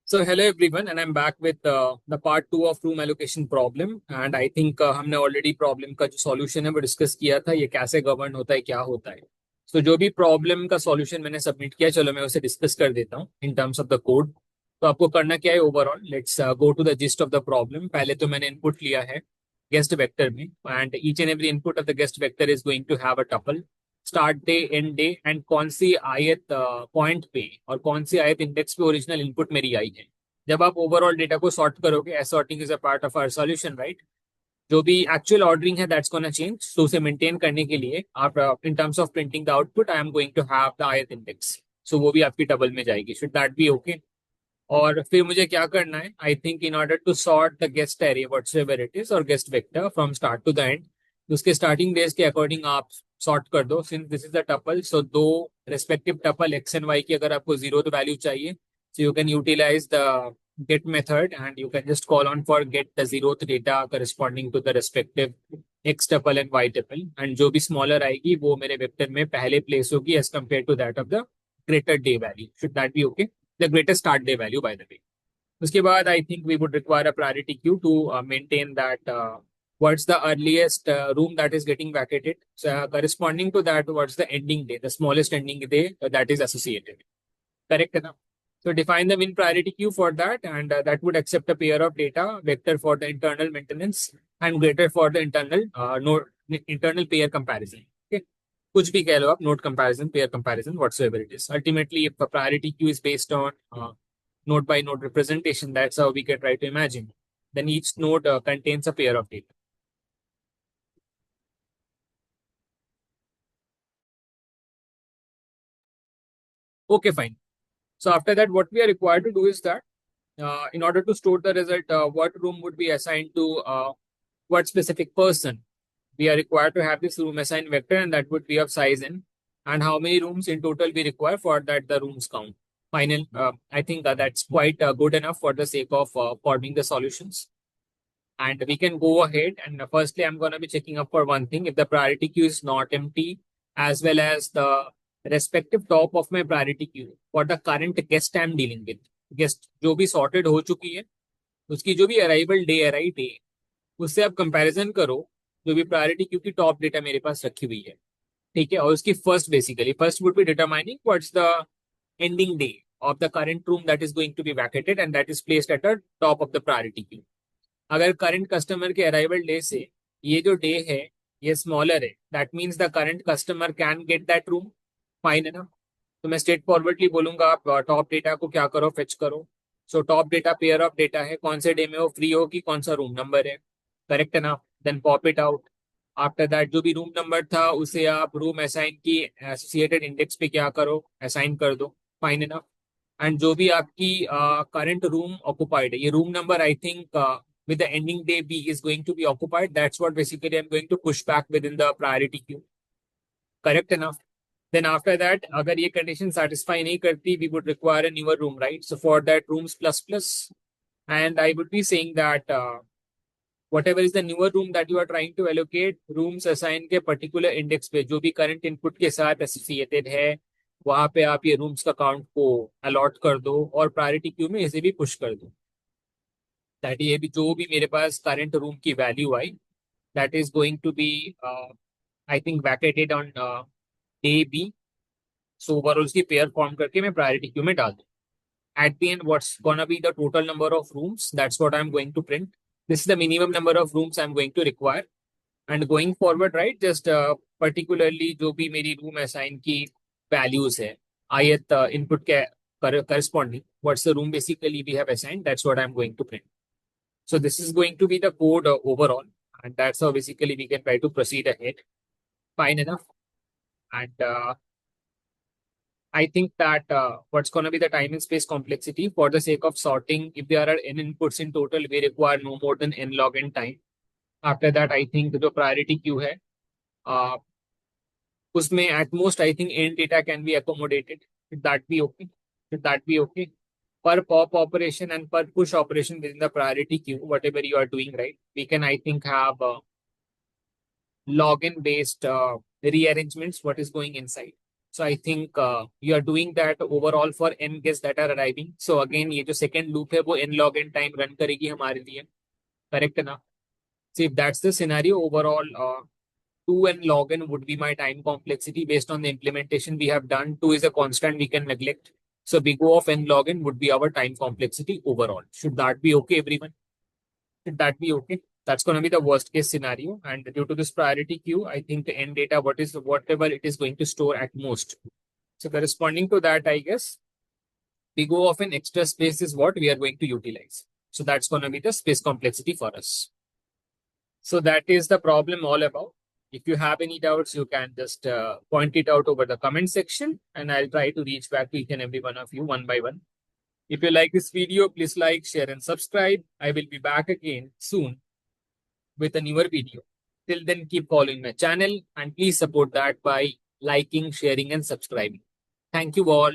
So hello everyone, and I'm back with the part 2 of room allocation problem. And I think हमने already problem का जो solution है वो discuss किया था, ये कैसे govern होता है, क्या होता है. So जो भी problem का solution मैंने submit किया, चलो मैं उसे discuss कर देता हूँ in terms of the code. तो आपको करना क्या है overall? Let's go to the gist of the problem. पहले तो मैंने input लिया है guest vector में, and each and every input of the guest vector is going to have a tuple. Start day and day and कौन सी आयत point पे और कौन सी आयत इंडेक्स पे ओरिजिनल इनपुट मेरी आई है. जब आप ओवरऑल डेटा को सॉर्ट करोगे, as sorting is a part of our solution, right. जो भी एक्चुअल ऑर्डरिंग है दैट्स गोना चेंज. तो उसे मेंटेन करने के लिए आप in terms of printing the output I am going to have the ith index. So वो भी आपकी डबल में जाएगी. Should that be okay? और फिर मुझे क्या करना है, I think in order to sort the guest array whatsoever it is और guest vector from start to the end, उसके स्टार्टिंग डेज के अकॉर्डिंग आप सॉर्ट कर दो. Since this is the tuple, so दो respective tuple x and y की अगर आपको जीरो वैल्यू चाहिए, so you can utilize the get method and you can just call on for get the zeroth data corresponding to the respective x tuple and y tuple, and जो भी smaller आएगी वो मेरे vector में पहले place होगी as compared to that of the greater day value. Should that be okay? The greatest start day value, by the way. उसके बाद I think we would require a priority queue to maintain that what's the earliest room that is getting vacated. So corresponding to that, what's the ending day, the smallest ending day that is associated. Correct enough? So define the min priority queue for that, and that would accept a pair of data vector for the internal maintenance and greater for the internal pair comparison. Okay, कुछ भी कह लो आप, node comparison, pair comparison, whatsoever it is. Ultimately, if a priority queue is based on node by node representation, that's how we can try to imagine. Then each node contains a pair of data. Okay, fine. So after that, what we are required to do is that in order to store the result, what room would be assigned to what specific person. We are required to have this room assigned vector, and that would be of size n. And how many rooms in total we require for that the rooms count. Final, I think that's quite good enough for the sake of forming the solutions. And we can go ahead and firstly, I'm going to be checking up for one thing. If the priority queue is not empty, as well as the respective top of my priority queue for the current guest I'm dealing with. Guest जो भी sorted हो चुकी है, उसकी जो भी arrival day है, right day, उससे आप कंपैरिजन करो जो भी प्रायोरिटी क्यू की टॉप डेटा मेरे पास रखी हुई है. ठीक है, और उसकी first basically first would be determining what's the ending day of the current room that is going to be vacated and that is placed at the top of the priority queue. अगर current customer के arrival day से ये जो day है ये smaller है, that means the current customer can get that room. Fine है ना? तो मैं स्ट्रेट फॉरवर्डली बोलूंगा आप टॉप डेटा को क्या करो, फेच करो. So top data pair of data है, कौन से डे में वो फ्री हो कि कौन सा रूम नंबर है. करेक्ट है ना? Then pop it out. After that जो भी रूम नंबर था उसे आप रूम असाइन की एसोसिएटेड इंडेक्स पे क्या करो, असाइन कर दो. फाइन है ना? एंड जो भी आपकी करंट रूम ऑक्युपाइड है, ये room number I think with the ending day B is going to be occupied. That's what basically I'm going to push back within the priority queue. Correct enough? Then after that, अगर ये condition satisfy नहीं करती, we would require a newer room, right? So for that, rooms plus plus, and I would be saying that whatever is the newer room that you are trying to allocate, rooms assign के particular index पे जो भी current input के साथ associated है, वहां पे आप ये rooms का count को allot कर दो और priority queue में इसे भी push कर दो. That ये भी जो भी मेरे पास current room की value I, that is going to be I think vacated on day B. So overall उसकी पेयर फॉर्म करके मैं प्रायोरिटी क्यू में डाल दूँ. At the end, what's gonna be the total number of rooms? That's what I'm going to print. This is the minimum number of rooms I'm going to require. And going forward, right, just particularly जो भी मेरी room assign की values है, ith input के corresponding, what's the room basically we have assigned, that's what I'm going to print. So this is going to be the code overall, and that's how basically we can try to proceed ahead. Fine enough. And I think that what's going to be the time and space complexity for the sake of sorting, if there are n inputs in total, we require no more than n log n time. After that, I think the priority queue है, उसमें at most I think n data can be accommodated. Should that be okay? Should that be okay? Per pop operation and per push operation within the priority queue, whatever you are doing, right, we can I think have login based rearrangements what is going inside. So I think you are doing that overall for n guests that are arriving. So again, ये जो second loop है वो n log n time run करेगी हमारे लिए, correct ना? So if that's the scenario, overall 2n log n would be my time complexity based on the implementation we have done. 2 is a constant we can neglect. So big O of n log n would be our time complexity overall. Should that be okay, everyone? Should that be okay? That's going to be the worst case scenario. And due to this priority queue, I think the n data, whatever it is going to store at most. So corresponding to that, I guess, big O of an extra space is what we are going to utilize. So that's going to be the space complexity for us. So that is the problem all about. If you have any doubts, you can just point it out over the comment section, and I'll try to reach back to each and every one of you one by one. If you like this video, please like, share, and subscribe. I will be back again soon with a newer video. Till then, keep following my channel and please support that by liking, sharing, and subscribing. Thank you all.